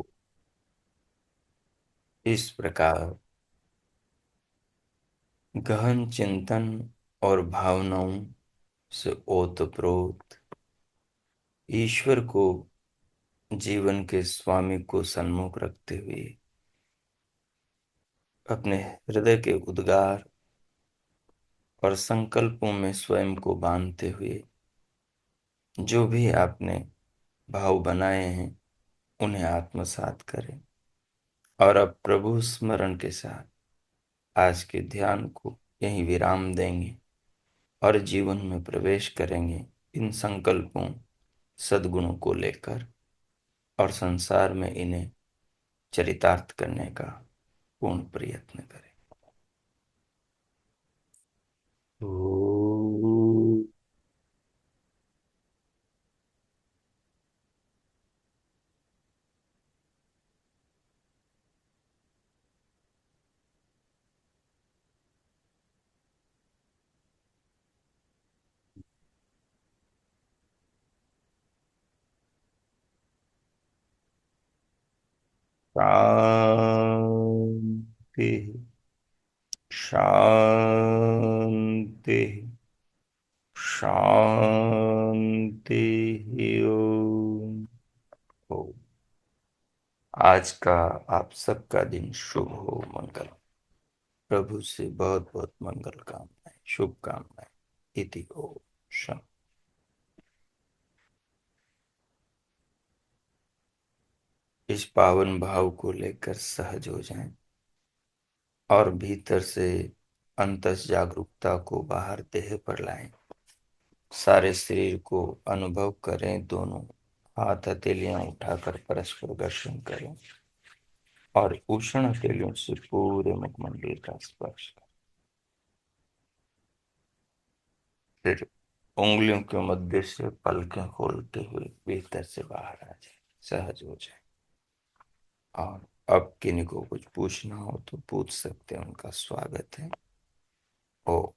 A: इस प्रकार गहन चिंतन और भावनाओं से ओतप्रोत ईश्वर को जीवन के स्वामी को सन्मुख रखते हुए अपने हृदय के उद्गार और संकल्पों में स्वयं को बांधते हुए जो भी आपने भाव बनाए हैं उन्हें आत्मसात करें। और अब प्रभु स्मरण के साथ आज के ध्यान को यहीं विराम देंगे और जीवन में प्रवेश करेंगे इन संकल्पों सद्गुणों को लेकर, और संसार में इन्हें चरितार्थ करने का पूर्ण प्रयत्न करें। शांति। शांति। शांति। ओम। ओम। आज का आप सबका दिन शुभ हो, मंगल। प्रभु से बहुत बहुत मंगल कामनाएं, शुभकामनाएं। इति ओम। शांति। इस पावन भाव को लेकर सहज हो जाएं और भीतर से अंतस जागरूकता को बाहर देह पर लाएं। सारे शरीर को अनुभव करें, दोनों हाथ हथेलियां उठाकर परस्पर घर्षण करें और उष्ण हथेलियों से पूरे मुखमंडल का स्पर्श करें। फिर उंगलियों के मध्य से पलकें खोलते हुए भीतर से बाहर आ जाए, सहज हो जाए। और अब किन्हीं को कुछ पूछना हो तो पूछ सकते हैं, उनका स्वागत है। ओ